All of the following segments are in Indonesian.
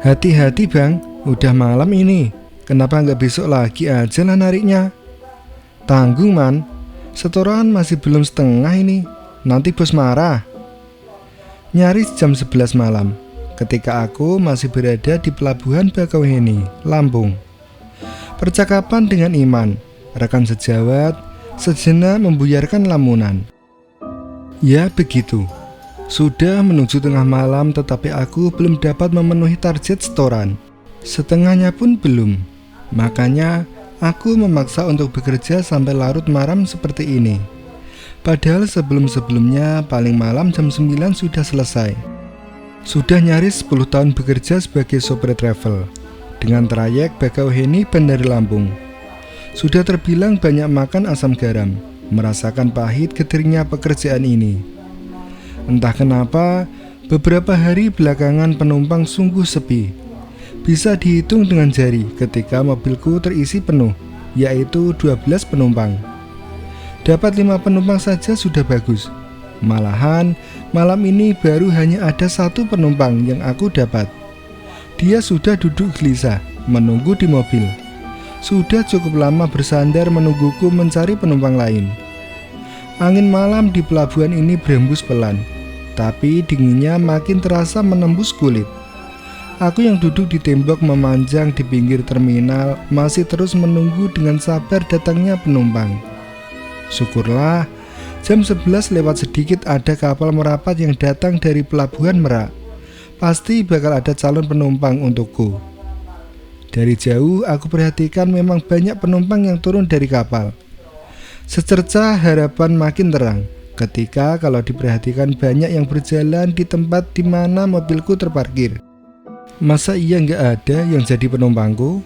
Hati-hati bang, udah malam ini. Kenapa nggak besok lagi aja lah nariknya? Tanggung man, setoran masih belum setengah ini. Nanti bos marah. Nyaris jam 11 malam, ketika aku masih berada di Pelabuhan Bakauheni, Lampung. Percakapan dengan Iman, rekan sejawat, sejenak membuyarkan lamunan. Ya begitu, sudah menuju tengah malam tetapi aku belum dapat memenuhi target setoran. Setengahnya pun belum. Makanya aku memaksa untuk bekerja sampai larut malam seperti ini. Padahal sebelum-sebelumnya paling malam jam 9 sudah selesai. Sudah nyaris 10 tahun bekerja sebagai sopir travel dengan trayek Bakauheni Bandar Lampung. Sudah terbilang banyak makan asam garam, merasakan pahit getirnya pekerjaan ini. Entah kenapa, beberapa hari belakangan penumpang sungguh sepi. Bisa dihitung dengan jari ketika mobilku terisi penuh, yaitu 12 penumpang. Dapat 5 penumpang saja sudah bagus. Malahan, malam ini baru hanya ada 1 penumpang yang aku dapat. Dia sudah duduk gelisah, menunggu di mobil. Sudah cukup lama bersandar menungguku mencari penumpang lain. Angin malam di pelabuhan ini berembus pelan, tapi dinginnya makin terasa menembus kulit. Aku yang duduk di tembok memanjang di pinggir terminal masih terus menunggu dengan sabar datangnya penumpang. Syukurlah, jam 11 lewat sedikit ada kapal merapat yang datang dari Pelabuhan Merak. Pasti bakal ada calon penumpang untukku. Dari jauh aku perhatikan memang banyak penumpang yang turun dari kapal. Secerca harapan makin terang ketika kalau diperhatikan banyak yang berjalan di tempat di mana mobilku terparkir. Masa iya nggak ada yang jadi penumpangku?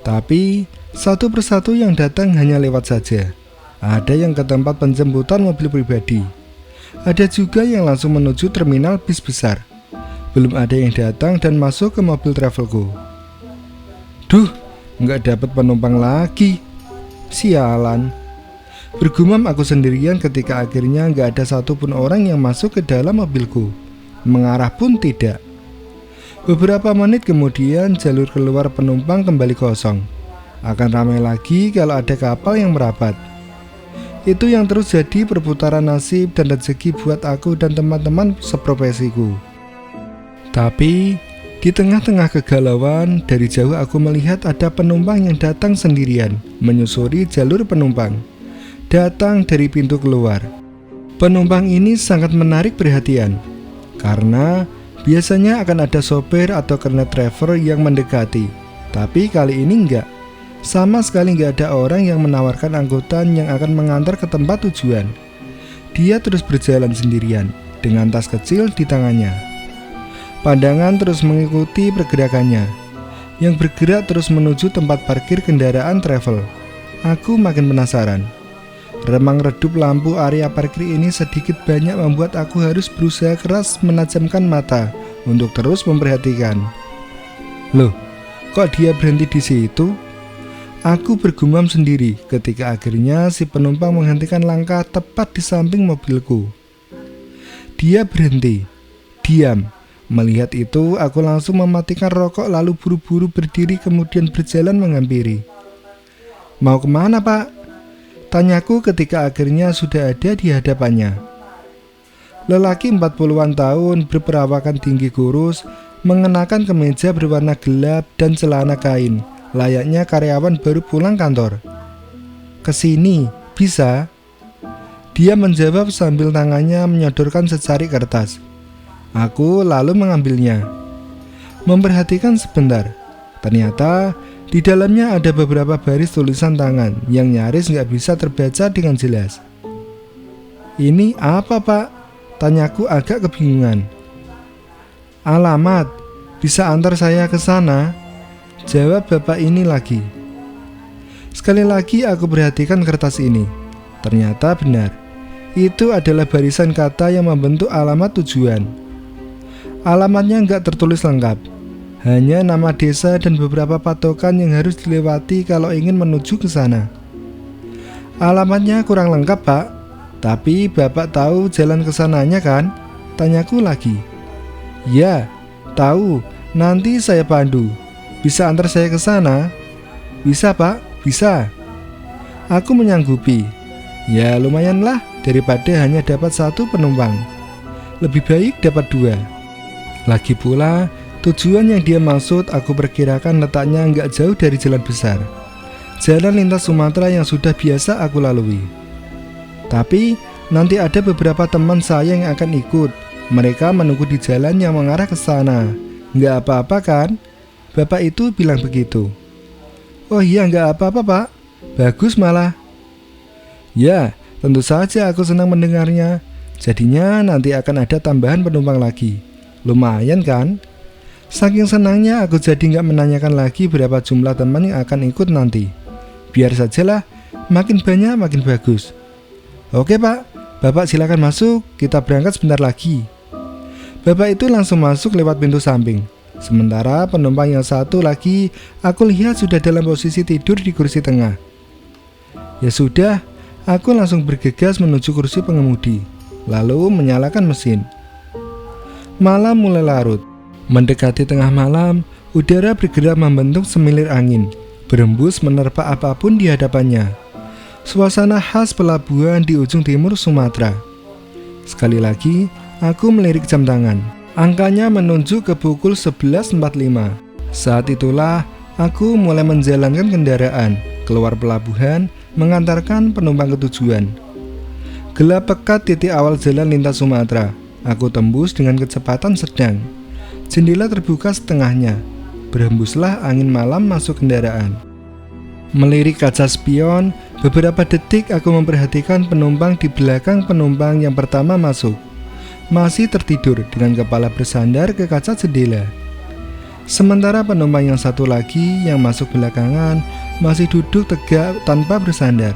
Tapi satu persatu yang datang hanya lewat saja. Ada yang ke tempat penjemputan mobil pribadi. Ada juga yang langsung menuju terminal bis besar. Belum ada yang datang dan masuk ke mobil travelku. Duh, nggak dapat penumpang lagi. Sialan. Bergumam aku sendirian ketika akhirnya nggak ada satupun orang yang masuk ke dalam mobilku. Mengarah pun tidak. Beberapa menit kemudian jalur keluar penumpang kembali kosong. Akan ramai lagi kalau ada kapal yang merapat. Itu yang terus jadi perputaran nasib dan rezeki buat aku dan teman-teman seprofesiku. Tapi di tengah-tengah kegalauan, dari jauh aku melihat ada penumpang yang datang sendirian, menyusuri jalur penumpang. Datang dari pintu keluar. Penumpang ini sangat menarik perhatian, karena biasanya akan ada sopir atau kernet driver yang mendekati. Tapi kali ini enggak. Sama sekali enggak ada orang yang menawarkan angkutan yang akan mengantar ke tempat tujuan. Dia terus berjalan sendirian, dengan tas kecil di tangannya. Pandangan terus mengikuti pergerakannya, yang bergerak terus menuju tempat parkir kendaraan travel. Aku makin penasaran. Remang-redup lampu area parkir ini sedikit banyak membuat aku harus berusaha keras menajamkan mata untuk terus memperhatikan. Loh, kok dia berhenti di situ? Aku bergumam sendiri ketika akhirnya si penumpang menghentikan langkah tepat di samping mobilku. Dia berhenti, diam. Melihat itu, aku langsung mematikan rokok lalu buru-buru berdiri kemudian berjalan menghampiri. Mau kemana pak? Tanyaku ketika akhirnya sudah ada di hadapannya. Lelaki 40-an tahun berperawakan tinggi kurus, mengenakan kemeja berwarna gelap dan celana kain, layaknya karyawan baru pulang kantor. Kesini, bisa? Dia menjawab sambil tangannya menyodorkan secari kertas. Aku lalu mengambilnya. Memperhatikan sebentar. Ternyata di dalamnya ada beberapa baris tulisan tangan yang nyaris nggak bisa terbaca dengan jelas. Ini apa pak? Tanyaku agak kebingungan. Alamat, bisa antar saya ke sana? Jawab bapak ini lagi. Sekali lagi aku perhatikan kertas ini. Ternyata benar. Itu adalah barisan kata yang membentuk alamat tujuan. Alamatnya nggak tertulis lengkap. Hanya nama desa dan beberapa patokan yang harus dilewati kalau ingin menuju ke sana. Alamatnya kurang lengkap pak. Tapi bapak tahu jalan ke sananya kan? Tanyaku lagi. Ya, tahu. Nanti saya pandu. Bisa antar saya ke sana? Bisa Pak, bisa. Aku menyanggupi. Ya lumayanlah daripada hanya dapat 1 penumpang. Lebih baik dapat 2. Lagi pula, tujuan yang dia maksud aku perkirakan letaknya nggak jauh dari jalan besar. Jalan lintas Sumatera yang sudah biasa aku lalui. Tapi nanti ada beberapa teman saya yang akan ikut. Mereka menunggu di jalan yang mengarah ke sana. Nggak apa-apa kan? Bapak itu bilang begitu. Oh iya, nggak apa-apa Pak. Bagus malah. Ya, tentu saja aku senang mendengarnya. Jadinya nanti akan ada tambahan penumpang lagi. Lumayan kan? Saking senangnya aku jadi nggak menanyakan lagi berapa jumlah teman yang akan ikut nanti. Biar sajalah, makin banyak makin bagus. Oke Pak, Bapak silakan masuk, kita berangkat sebentar lagi. Bapak itu langsung masuk lewat pintu samping. Sementara penumpang yang satu lagi aku lihat sudah dalam posisi tidur di kursi tengah. Ya sudah, aku langsung bergegas menuju kursi pengemudi, lalu menyalakan mesin. Malam mulai larut. Mendekati tengah malam, udara bergerak membentuk semilir angin, berembus menerpa apapun di hadapannya. Suasana khas pelabuhan di ujung timur Sumatera. Sekali lagi, aku melirik jam tangan. Angkanya menunjuk ke pukul 11.45. Saat itulah aku mulai menjalankan kendaraan keluar pelabuhan, mengantarkan penumpang ke tujuan. Gelap pekat titik awal jalan lintas Sumatera. Aku tembus dengan kecepatan sedang. Jendela terbuka setengahnya. Berhembuslah angin malam masuk kendaraan. Melirik kaca spion, beberapa detik aku memperhatikan penumpang di belakang penumpang yang pertama masuk. Masih tertidur dengan kepala bersandar ke kaca jendela. Sementara penumpang yang satu lagi yang masuk belakangan masih duduk tegak tanpa bersandar.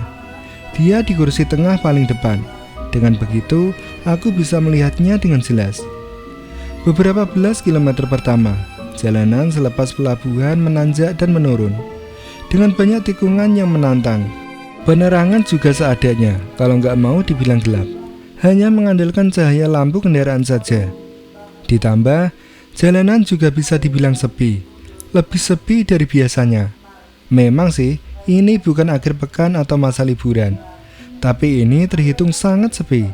Dia di kursi tengah paling depan. Dengan begitu, aku bisa melihatnya dengan jelas. Beberapa belas kilometer pertama, jalanan selepas pelabuhan menanjak dan menurun. Dengan banyak tikungan yang menantang. Penerangan juga seadanya, kalau nggak mau dibilang gelap. Hanya mengandalkan cahaya lampu kendaraan saja. Ditambah, jalanan juga bisa dibilang sepi. Lebih sepi dari biasanya. Memang sih, ini bukan akhir pekan atau masa liburan. Tapi ini terhitung sangat sepi.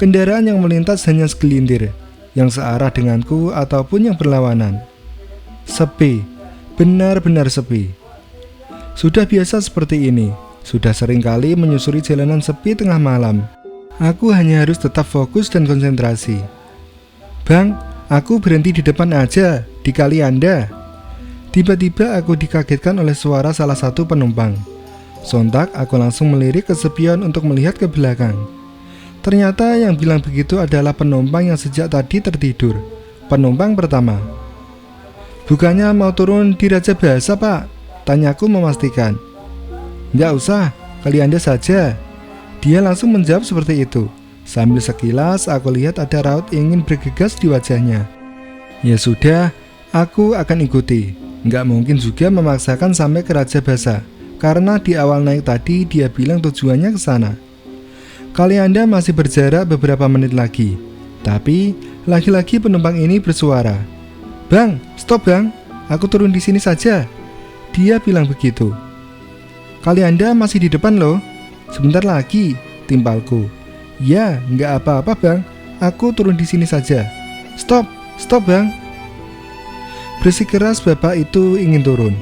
Kendaraan yang melintas hanya segelintir, yang searah denganku ataupun yang berlawanan. Sepi, benar-benar sepi. Sudah biasa seperti ini. Sudah sering kali menyusuri jalanan sepi tengah malam. Aku hanya harus tetap fokus dan konsentrasi. Bang, aku berhenti di depan aja, di kali Anda. Tiba-tiba aku dikagetkan oleh suara salah satu penumpang. Sontak aku langsung melirik ke spion untuk melihat ke belakang. Ternyata yang bilang begitu adalah penumpang yang sejak tadi tertidur. Penumpang pertama. Bukannya mau turun di Raja Basa Pak? Tanyaku memastikan. Nggak usah, kali Anda saja. Dia langsung menjawab seperti itu. Sambil sekilas aku lihat ada raut ingin bergegas di wajahnya. Ya sudah, aku akan ikuti. Nggak mungkin juga memaksakan sampai ke Raja Basa, karena di awal naik tadi dia bilang tujuannya ke sana. Kali Anda masih berjarak beberapa menit lagi. Tapi lagi-lagi penumpang ini bersuara. Bang, stop bang, aku turun di sini saja. Dia bilang begitu. Kali Anda masih di depan loh. Sebentar lagi, timpalku. Ya, nggak apa-apa bang, aku turun di sini saja. Stop bang. Bersikeras bapak itu ingin turun.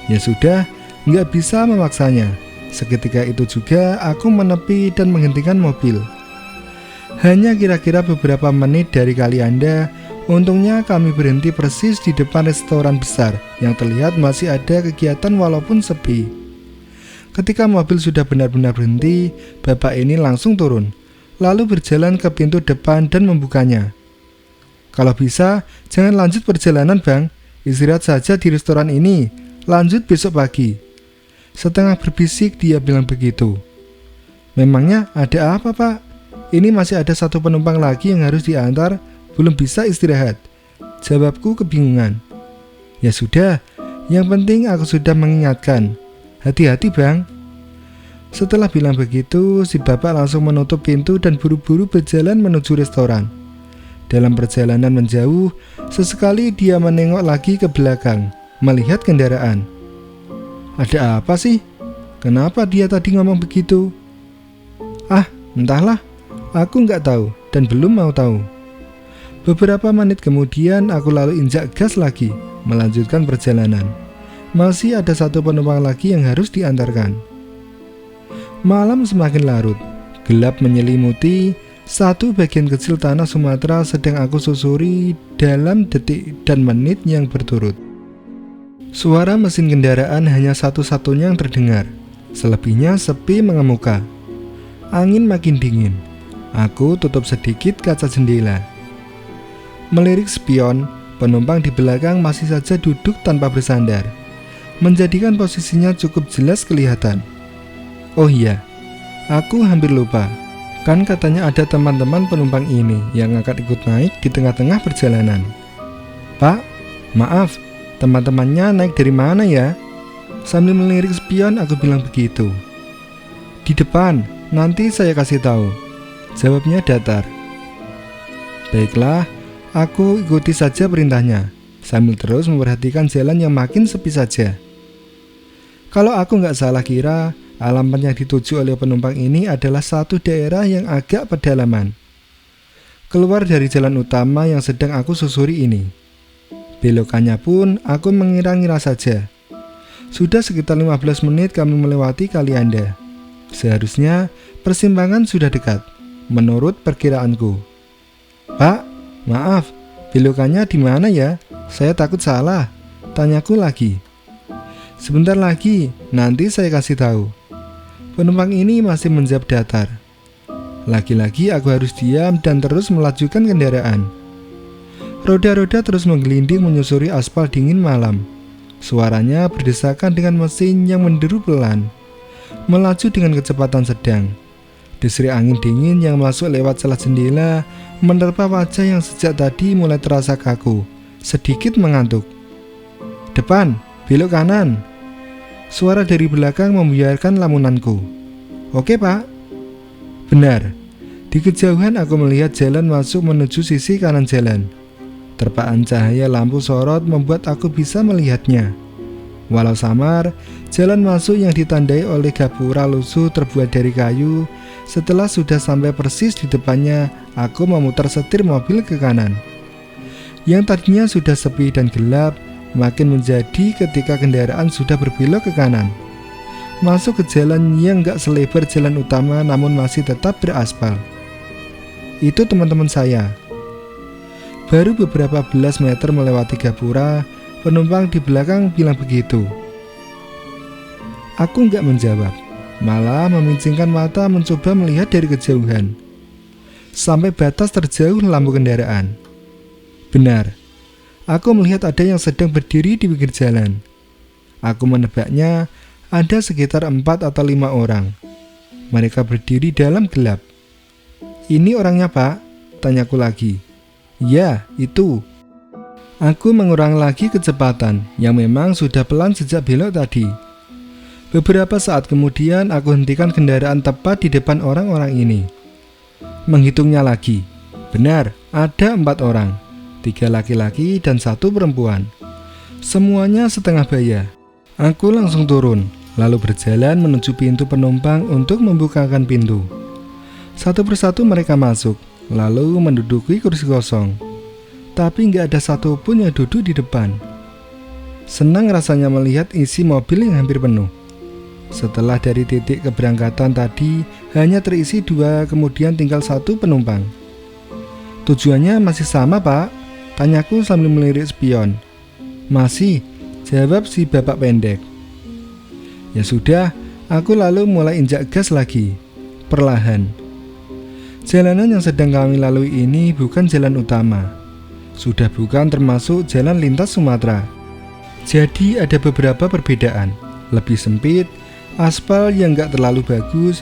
Ya sudah, nggak bisa memaksanya. Seketika itu juga aku menepi dan menghentikan mobil. Hanya kira-kira beberapa menit dari kali Anda, untungnya kami berhenti persis di depan restoran besar yang terlihat masih ada kegiatan walaupun sepi. Ketika mobil sudah benar-benar berhenti, bapak ini langsung turun, lalu berjalan ke pintu depan dan membukanya. Kalau bisa, jangan lanjut perjalanan bang, istirahat saja di restoran ini, lanjut besok pagi. Setengah berbisik dia bilang begitu. Memangnya ada apa pak? Ini masih ada satu penumpang lagi yang harus diantar, belum bisa istirahat. Jawabku kebingungan. Ya sudah, yang penting aku sudah mengingatkan. Hati-hati bang. Setelah bilang begitu, si bapak langsung menutup pintu dan buru-buru berjalan menuju restoran. Dalam perjalanan menjauh, sesekali dia menengok lagi ke belakang, melihat kendaraan. Ada apa sih? Kenapa dia tadi ngomong begitu? Ah, entahlah, aku nggak tahu dan belum mau tahu. Beberapa menit kemudian aku lalu injak gas lagi, melanjutkan perjalanan. Masih ada satu penumpang lagi yang harus diantarkan. Malam semakin larut, gelap menyelimuti. Satu bagian kecil tanah Sumatera sedang aku susuri dalam detik dan menit yang berturut. Suara mesin kendaraan hanya satu-satunya yang terdengar. Selebihnya sepi mengemuka. Angin makin dingin. Aku tutup sedikit kaca jendela. Melirik spion, penumpang di belakang masih saja duduk tanpa bersandar, menjadikan posisinya cukup jelas kelihatan. Oh iya, aku hampir lupa. Kan katanya ada teman-teman penumpang ini yang akan ikut naik di tengah-tengah perjalanan. Pak, maaf, teman-temannya naik dari mana ya? Sambil melirik spion aku bilang begitu. Di depan, nanti saya kasih tahu, jawabnya datar. Baiklah, aku ikuti saja perintahnya, sambil terus memperhatikan jalan yang makin sepi saja. Kalau aku nggak salah kira, alamat yang dituju oleh penumpang ini adalah satu daerah yang agak pedalaman. Keluar dari jalan utama yang sedang aku susuri ini. Belokannya pun aku mengira-ngira saja. Sudah sekitar 15 menit kami melewati Kalianda. Seharusnya persimpangan sudah dekat, menurut perkiraanku. Pak, maaf, belokannya di mana ya? Saya takut salah, tanyaku lagi. Sebentar lagi, nanti saya kasih tahu. Penumpang ini masih menjawab datar. Lagi-lagi aku harus diam dan terus melajukan kendaraan. Roda-roda terus menggelinding menyusuri aspal dingin malam. Suaranya berdesakan dengan mesin yang menderu pelan, melaju dengan kecepatan sedang. Desir angin dingin yang masuk lewat celah jendela menerpa wajah yang sejak tadi mulai terasa kaku, sedikit mengantuk. Depan, belok kanan. Suara dari belakang membiarkan lamunanku. Oke pak. Benar. Di kejauhan aku melihat jalan masuk menuju sisi kanan jalan. Terpaan cahaya lampu sorot membuat aku bisa melihatnya. Walau samar, jalan masuk yang ditandai oleh gapura lusuh terbuat dari kayu. Setelah sudah sampai persis di depannya, aku memutar setir mobil ke kanan. Yang tadinya sudah sepi dan gelap, makin menjadi ketika kendaraan sudah berbelok ke kanan, masuk ke jalan yang gak selebar jalan utama namun masih tetap beraspal. Itu teman-teman saya. Baru beberapa belas meter melewati gapura, penumpang di belakang bilang begitu. Aku gak menjawab, malah memincingkan mata mencoba melihat dari kejauhan sampai batas terjauh lampu kendaraan. Benar, aku melihat ada yang sedang berdiri di pinggir jalan. Aku menebaknya ada sekitar 4 atau 5 orang. Mereka berdiri dalam gelap. Ini orangnya pak? Tanyaku lagi. Ya, itu. Aku mengurangi lagi kecepatan yang memang sudah pelan sejak belok tadi. Beberapa saat kemudian aku hentikan kendaraan tepat di depan orang-orang ini. Menghitungnya lagi. Benar, ada 4 orang. 3 laki-laki dan 1 perempuan. Semuanya setengah baya. Aku langsung turun, lalu berjalan menuju pintu penumpang untuk membukakan pintu. Satu persatu mereka masuk, lalu menduduki kursi kosong. Tapi nggak ada satupun yang duduk di depan. Senang rasanya melihat isi mobil yang hampir penuh. Setelah dari titik keberangkatan tadi hanya terisi 2, kemudian tinggal 1 penumpang. Tujuannya masih sama pak? Tanyaku sambil melirik spion. Masih, jawab si bapak pendek. Ya sudah, aku lalu mulai injak gas lagi, perlahan. Jalanan yang sedang kami lalui ini bukan jalan utama. Sudah bukan termasuk jalan lintas Sumatera. Jadi ada beberapa perbedaan. Lebih sempit, aspal yang gak terlalu bagus,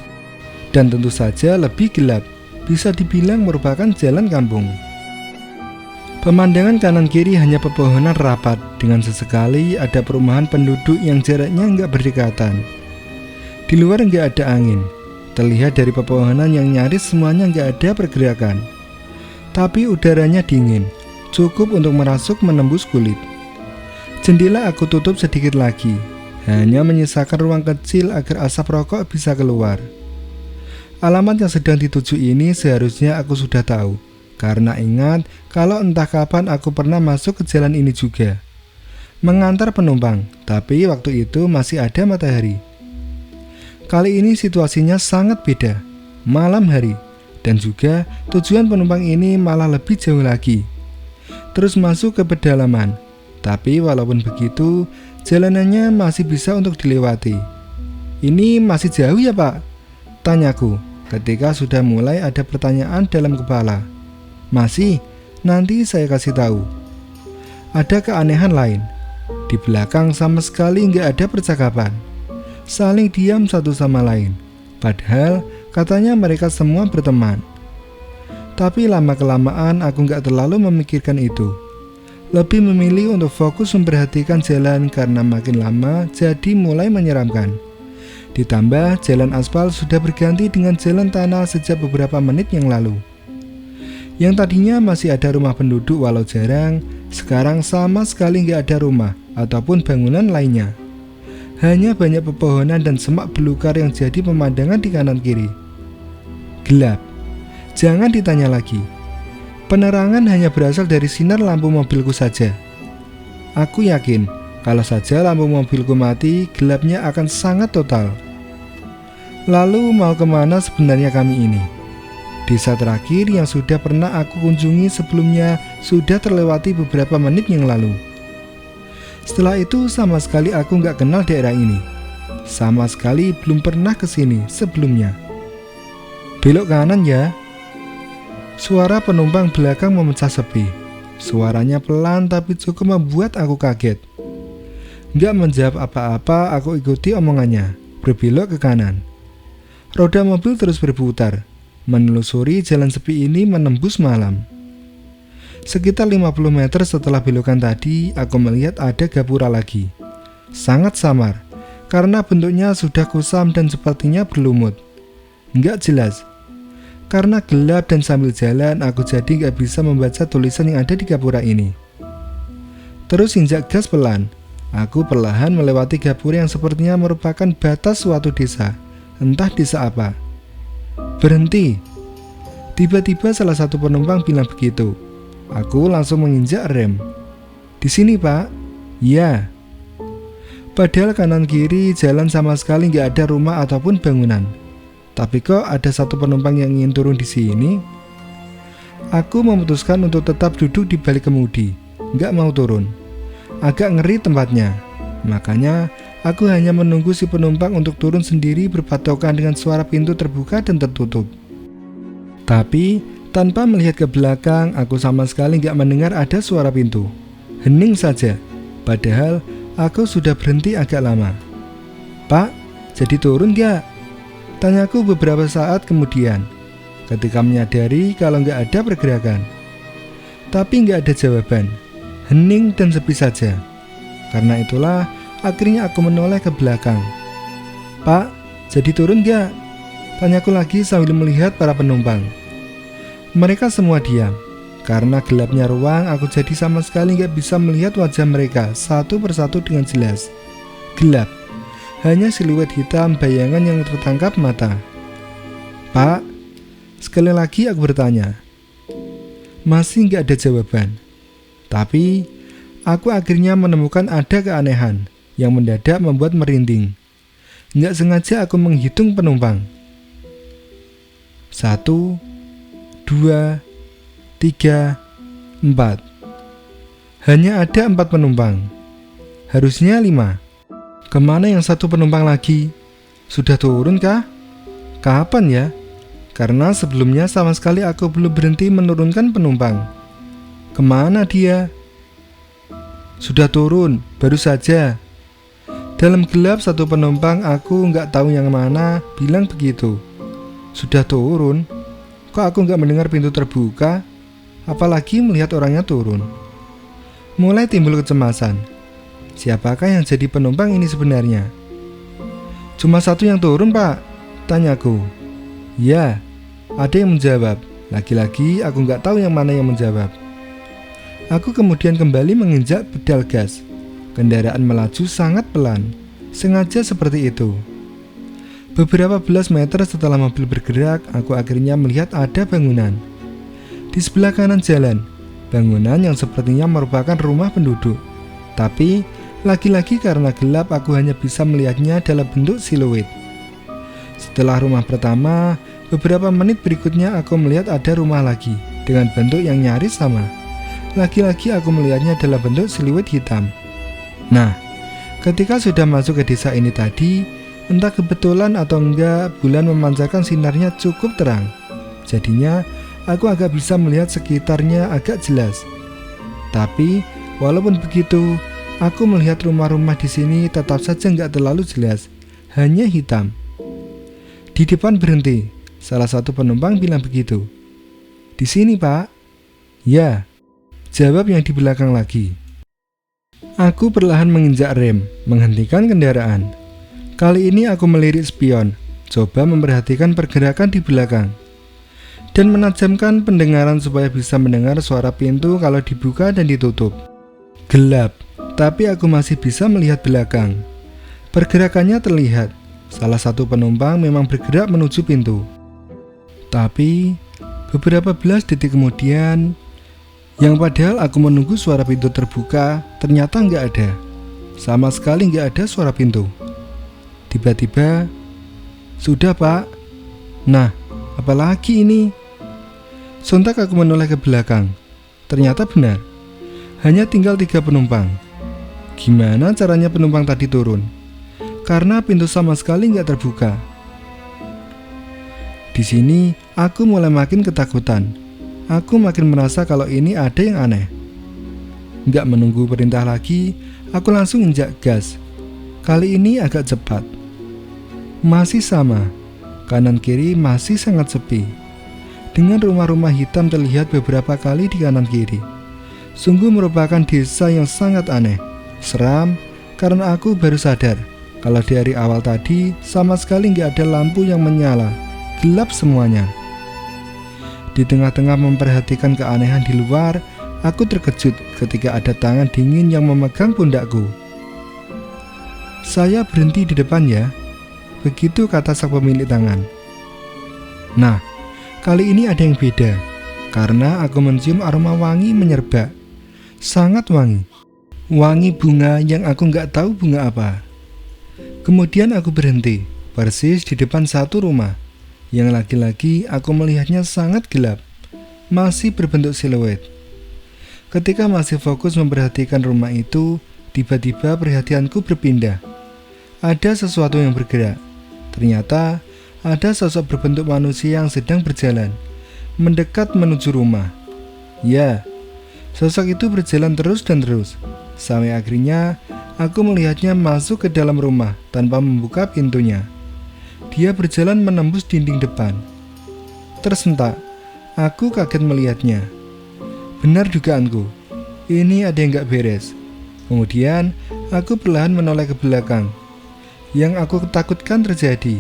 dan tentu saja lebih gelap. Bisa dibilang merupakan jalan kampung. Pemandangan kanan kiri hanya pepohonan rapat, dengan sesekali ada perumahan penduduk yang jaraknya nggak berdekatan. Di luar nggak ada angin, terlihat dari pepohonan yang nyaris semuanya nggak ada pergerakan. Tapi udaranya dingin, cukup untuk merasuk menembus kulit. Jendela aku tutup sedikit lagi, hanya menyisakan ruang kecil agar asap rokok bisa keluar. Alamat yang sedang dituju ini seharusnya aku sudah tahu, karena ingat kalau entah kapan aku pernah masuk ke jalan ini juga. Mengantar penumpang, tapi waktu itu masih ada matahari. Kali ini situasinya sangat beda, malam hari, dan juga tujuan penumpang ini malah lebih jauh lagi. Terus masuk ke pedalaman, tapi walaupun begitu, jalanannya masih bisa untuk dilewati. Ini masih jauh ya Pak? Tanyaku ketika sudah mulai ada pertanyaan dalam kepala. Masih, nanti saya kasih tahu. Ada keanehan lain. Di belakang sama sekali nggak ada percakapan. Saling diam satu sama lain. Padahal katanya mereka semua berteman. Tapi lama-kelamaan aku nggak terlalu memikirkan itu. Lebih memilih untuk fokus memperhatikan jalan karena makin lama jadi mulai menyeramkan. Ditambah jalan aspal sudah berganti dengan jalan tanah sejak beberapa menit yang lalu. Yang tadinya masih ada rumah penduduk walau jarang, sekarang sama sekali nggak ada rumah ataupun bangunan lainnya. Hanya banyak pepohonan dan semak belukar yang jadi pemandangan di kanan kiri. Gelap. Jangan ditanya lagi. Penerangan hanya berasal dari sinar lampu mobilku saja. Aku yakin kalau saja lampu mobilku mati, gelapnya akan sangat total. Lalu mau kemana sebenarnya kami ini? Desa terakhir yang sudah pernah aku kunjungi sebelumnya sudah terlewati beberapa menit yang lalu. Setelah itu sama sekali aku nggak kenal daerah ini. Sama sekali belum pernah kesini sebelumnya. Belok kanan ya. Suara penumpang belakang memecah sepi. Suaranya pelan tapi cukup membuat aku kaget. Nggak menjawab apa-apa, aku ikuti omongannya. Berbelok ke kanan. Roda mobil terus berputar, menelusuri jalan sepi ini menembus malam. Sekitar 50 meter setelah belokan tadi, aku melihat ada gapura lagi. Sangat samar, karena bentuknya sudah kusam dan sepertinya berlumut. Nggak jelas. Karena gelap dan sambil jalan, aku jadi nggak bisa membaca tulisan yang ada di gapura ini. Terus injak gas pelan. Aku perlahan melewati gapura yang sepertinya merupakan batas suatu desa. Entah desa apa. Berhenti. Tiba-tiba salah satu penumpang bilang begitu. Aku langsung menginjak rem. Di sini Pak? Ya. Padahal kanan kiri jalan sama sekali nggak ada rumah ataupun bangunan. Tapi kok ada satu penumpang yang ingin turun di sini? Aku memutuskan untuk tetap duduk di balik kemudi, nggak mau turun. Agak ngeri tempatnya. Makanya aku hanya menunggu si penumpang untuk turun sendiri berpatokan dengan suara pintu terbuka dan tertutup. Tapi tanpa melihat ke belakang, aku sama sekali nggak mendengar ada suara pintu. Hening saja. Padahal aku sudah berhenti agak lama. Pak, jadi turun nggak? Tanyaku beberapa saat kemudian, ketika menyadari kalau nggak ada pergerakan. Tapi nggak ada jawaban. Hening dan sepi saja. Karena itulah akhirnya aku menoleh ke belakang. Pak, jadi turun nggak? Tanyaku lagi sambil melihat para penumpang. Mereka semua diam. Karena gelapnya ruang, aku jadi sama sekali nggak bisa melihat wajah mereka satu persatu dengan jelas. Gelap. Hanya siluet hitam bayangan yang tertangkap mata. Pak, sekali lagi aku bertanya. Masih nggak ada jawaban. Tapi aku akhirnya menemukan ada keanehan yang mendadak membuat merinding. Nggak sengaja aku menghitung penumpang. 1, 2, 3, 4. Hanya ada 4 penumpang. Harusnya 5. Kemana yang satu penumpang lagi? Sudah turun kah? Kapan ya? Karena sebelumnya sama sekali aku belum berhenti menurunkan penumpang. Kemana dia? Sudah turun, baru saja. Dalam gelap satu penumpang, aku nggak tahu yang mana, bilang begitu. Sudah turun? Kok aku nggak mendengar pintu terbuka? Apalagi melihat orangnya turun. Mulai timbul kecemasan. Siapakah yang jadi penumpang ini sebenarnya? Cuma satu yang turun Pak, tanyaku. Ya, ada yang menjawab. Lagi-lagi aku nggak tahu yang mana yang menjawab. Aku kemudian kembali menginjak pedal gas. Kendaraan melaju sangat pelan, sengaja seperti itu. Beberapa belas meter setelah mobil bergerak, aku akhirnya melihat ada bangunan. Di sebelah kanan jalan, bangunan yang sepertinya merupakan rumah penduduk. Tapi, lagi-lagi karena gelap aku hanya bisa melihatnya dalam bentuk siluet. Setelah rumah pertama, beberapa menit berikutnya aku melihat ada rumah lagi dengan bentuk yang nyaris sama. Lagi-lagi aku melihatnya dalam bentuk siluet hitam. Nah, ketika sudah masuk ke desa ini tadi, entah kebetulan atau enggak, bulan memancarkan sinarnya cukup terang. Jadinya, aku agak bisa melihat sekitarnya agak jelas. Tapi, walaupun begitu, aku melihat rumah-rumah di sini tetap saja enggak terlalu jelas, hanya hitam. Di depan berhenti, salah satu penumpang bilang begitu. "Di sini, Pak." "Ya," jawab yang di belakang lagi. Aku perlahan menginjak rem, menghentikan kendaraan. Kali ini aku melirik spion, coba memperhatikan pergerakan di belakang, dan menajamkan pendengaran supaya bisa mendengar suara pintu kalau dibuka dan ditutup. Gelap, tapi aku masih bisa melihat belakang. Pergerakannya terlihat. Salah satu penumpang memang bergerak menuju pintu. Tapi, beberapa belas detik kemudian, yang padahal aku menunggu suara pintu terbuka, ternyata nggak ada. Sama sekali nggak ada suara pintu. Tiba-tiba, "Sudah, Pak." "Nah, apalagi ini?" Sontak aku menoleh ke belakang. Ternyata benar. Hanya tinggal 3 penumpang. Gimana caranya penumpang tadi turun? Karena pintu sama sekali nggak terbuka. Di sini, aku mulai makin ketakutan. Aku makin merasa kalau ini ada yang aneh. Nggak menunggu perintah lagi, aku langsung injak gas. Kali ini agak cepat. Masih sama, kanan kiri masih sangat sepi. Dengan rumah-rumah hitam terlihat beberapa kali di kanan kiri. Sungguh merupakan desa yang sangat aneh. Seram, karena aku baru sadar kalau dari awal tadi sama sekali nggak ada lampu yang menyala. Gelap semuanya. Di tengah-tengah memperhatikan keanehan di luar, aku terkejut ketika ada tangan dingin yang memegang pundakku. "Saya berhenti di depan ya," begitu kata sang pemilik tangan. Nah, kali ini ada yang beda, karena aku mencium aroma wangi menyerbak. Sangat wangi. Wangi bunga yang aku nggak tahu bunga apa. Kemudian aku berhenti, persis di depan satu rumah, yang lagi-lagi aku melihatnya sangat gelap, masih berbentuk siluet. Ketika masih fokus memperhatikan rumah itu, tiba-tiba perhatianku berpindah. Ada sesuatu yang bergerak. Ternyata ada sosok berbentuk manusia yang sedang berjalan, mendekat menuju rumah. Ya, sosok itu berjalan terus dan terus, sampai akhirnya aku melihatnya masuk ke dalam rumah tanpa membuka pintunya. Dia berjalan menembus dinding depan. Tersentak, aku kaget melihatnya. Benar dugaanku, ini ada yang gak beres. Kemudian, aku perlahan menoleh ke belakang. Yang aku takutkan terjadi.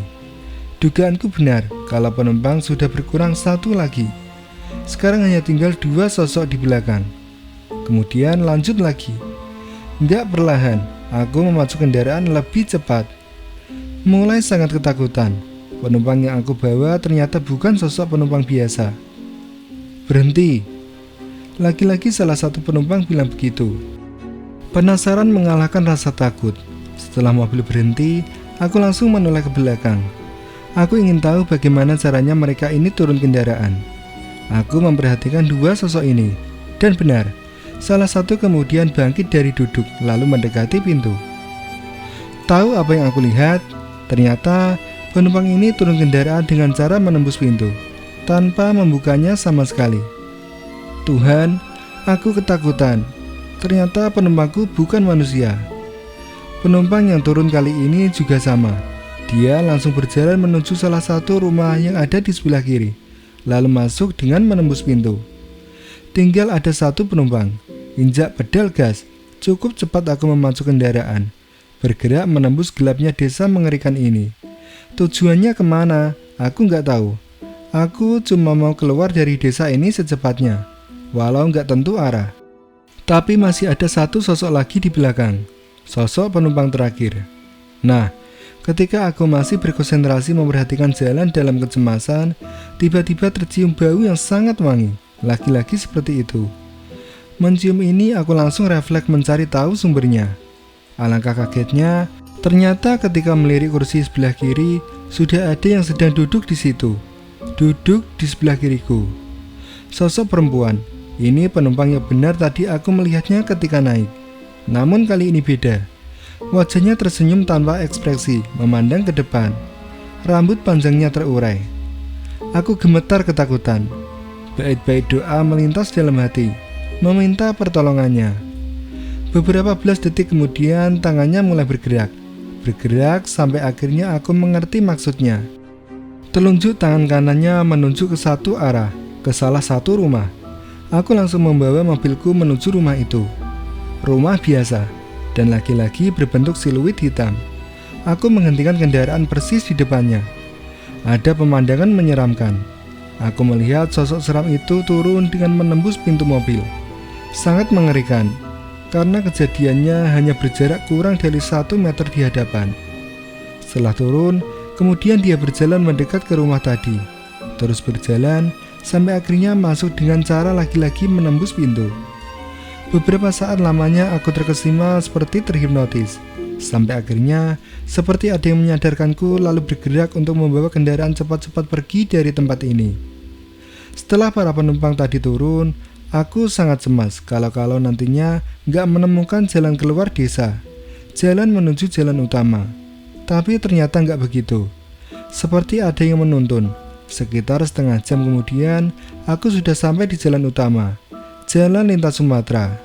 Dugaanku benar kalau penumpang sudah berkurang 1 lagi. Sekarang hanya tinggal 2 sosok di belakang. Kemudian lanjut lagi. Nggak perlahan, aku memacu kendaraan lebih cepat. Mulai sangat ketakutan. Penumpang yang aku bawa ternyata bukan sosok penumpang biasa. "Berhenti." Lagi-lagi salah satu penumpang bilang begitu. Penasaran mengalahkan rasa takut. Setelah mobil berhenti, aku langsung menoleh ke belakang. Aku ingin tahu bagaimana caranya mereka ini turun kendaraan. Aku memperhatikan 2 sosok ini. Dan benar, salah satu kemudian bangkit dari duduk lalu mendekati pintu. Tahu apa yang aku lihat? Ternyata penumpang ini turun kendaraan dengan cara menembus pintu, tanpa membukanya sama sekali. Tuhan, aku ketakutan. Ternyata penumpangku bukan manusia. Penumpang yang turun kali ini juga sama. Dia langsung berjalan menuju salah satu rumah yang ada di sebelah kiri, lalu masuk dengan menembus pintu. Tinggal ada 1 penumpang. Injak pedal gas, cukup cepat aku memacu kendaraan, bergerak menembus gelapnya desa mengerikan ini. Tujuannya kemana? Aku nggak tahu. Aku cuma mau keluar dari desa ini secepatnya, walau nggak tentu arah. Tapi masih ada satu sosok lagi di belakang, sosok penumpang terakhir. Nah, ketika aku masih berkonsentrasi memperhatikan jalan dalam kecemasan, tiba-tiba tercium bau yang sangat wangi, laki-laki seperti itu. Mencium ini aku langsung refleks mencari tahu sumbernya. Alangkah kagetnya, ternyata ketika melirik kursi sebelah kiri, sudah ada yang sedang duduk di situ. Duduk di sebelah kiriku. Sosok perempuan, ini penumpang yang benar tadi aku melihatnya ketika naik. Namun kali ini beda. Wajahnya tersenyum tanpa ekspresi, memandang ke depan. Rambut panjangnya terurai. Aku gemetar ketakutan. Bait-bait doa melintas dalam hati, meminta pertolongannya. Beberapa belas detik kemudian tangannya mulai bergerak. Bergerak sampai akhirnya aku mengerti maksudnya. Telunjuk tangan kanannya menunjuk ke satu arah, ke salah satu rumah. Aku langsung membawa mobilku menuju rumah itu. Rumah biasa, dan laki-laki berbentuk siluet hitam. Aku menghentikan kendaraan persis di depannya. Ada pemandangan menyeramkan. Aku melihat sosok seram itu turun dengan menembus pintu mobil. Sangat mengerikan, karena kejadiannya hanya berjarak kurang dari 1 meter di hadapan. Setelah turun, kemudian dia berjalan mendekat ke rumah tadi. Terus berjalan, sampai akhirnya masuk dengan cara laki-laki menembus pintu. Beberapa saat lamanya aku terkesima seperti terhipnotis. Sampai akhirnya, seperti ada yang menyadarkanku lalu bergerak untuk membawa kendaraan cepat-cepat pergi dari tempat ini. Setelah para penumpang tadi turun, aku sangat cemas kalau nantinya nggak menemukan jalan keluar desa, jalan menuju jalan utama. Tapi ternyata nggak begitu. Seperti ada yang menuntun. Sekitar setengah jam kemudian, aku sudah sampai di jalan utama, jalan lintas Sumatera.